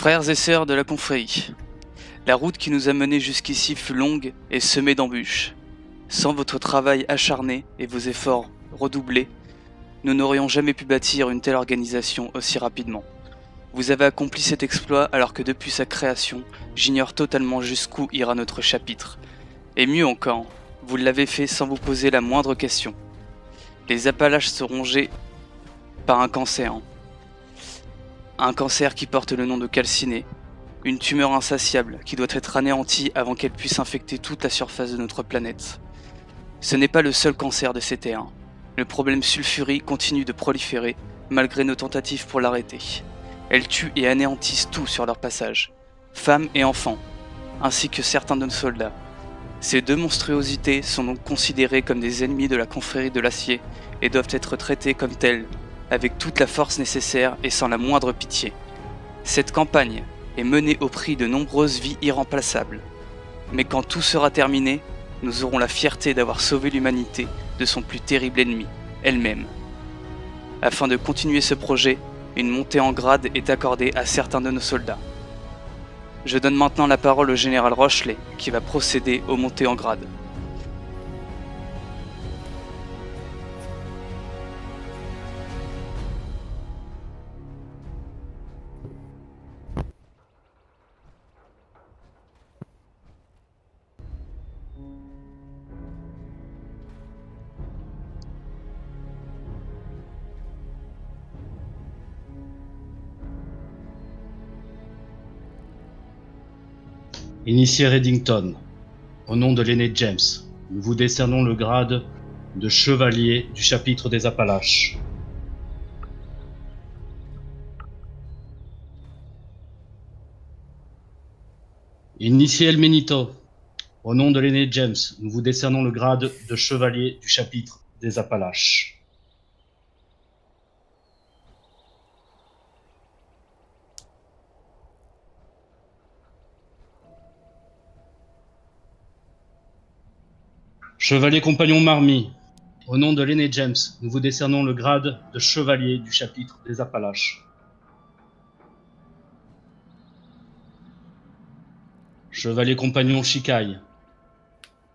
Frères et sœurs de la confrérie, la route qui nous a menés jusqu'ici fut longue et semée d'embûches. Sans votre travail acharné et vos efforts redoublés, nous n'aurions jamais pu bâtir une telle organisation aussi rapidement. Vous avez accompli cet exploit alors que depuis sa création, j'ignore totalement jusqu'où ira notre chapitre. Et mieux encore, vous l'avez fait sans vous poser la moindre question. Les Appalaches sont rongés par un cancer. Un cancer qui porte le nom de calciné. Une tumeur insatiable qui doit être anéantie avant qu'elle puisse infecter toute la surface de notre planète. Ce n'est pas le seul cancer de ces terres. Le problème sulfurique continue de proliférer malgré nos tentatives pour l'arrêter. Elles tuent et anéantissent tout sur leur passage, femmes et enfants, ainsi que certains de nos soldats. Ces deux monstruosités sont donc considérées comme des ennemis de la confrérie de l'acier et doivent être traitées comme telles, avec toute la force nécessaire et sans la moindre pitié. Cette campagne est menée au prix de nombreuses vies irremplaçables. Mais quand tout sera terminé, nous aurons la fierté d'avoir sauvé l'humanité de son plus terrible ennemi, elle-même. Afin de continuer ce projet, une montée en grade est accordée à certains de nos soldats. Je donne maintenant la parole au général Rochelet, qui va procéder aux montées en grade. Initié Reddington, au nom de l'aîné James, nous vous décernons le grade de chevalier du chapitre des Appalaches. Initié Elmenito, au nom de l'aîné James, nous vous décernons le grade de chevalier du chapitre des Appalaches. Chevalier compagnon Marmy, au nom de l'aîné James, nous vous décernons le grade de chevalier du chapitre des Appalaches. Chevalier compagnon Shikai,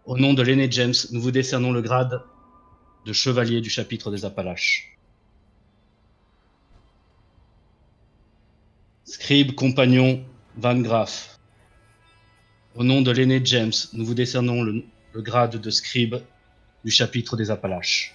au nom de l'aîné James, nous vous décernons le grade de chevalier du chapitre des Appalaches. Scribe compagnon Van Graff, au nom de l'aîné James, nous vous décernons le grade de scribe du chapitre des Appalaches.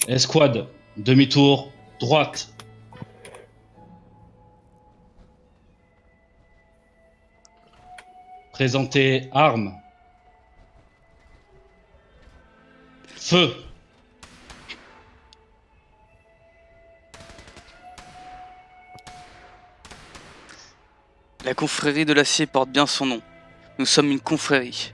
Escouade, demi-tour, droite. Présentez armes. Feu. La confrérie de l'acier porte bien son nom. Nous sommes une confrérie.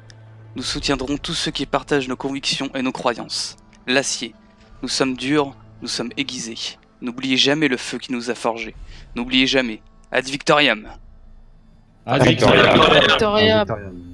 Nous soutiendrons tous ceux qui partagent nos convictions et nos croyances. L'acier. Nous sommes durs, nous sommes aiguisés. N'oubliez jamais le feu qui nous a forgés. N'oubliez jamais. Ad Victoriam. Ad Victoriam. Victoriam.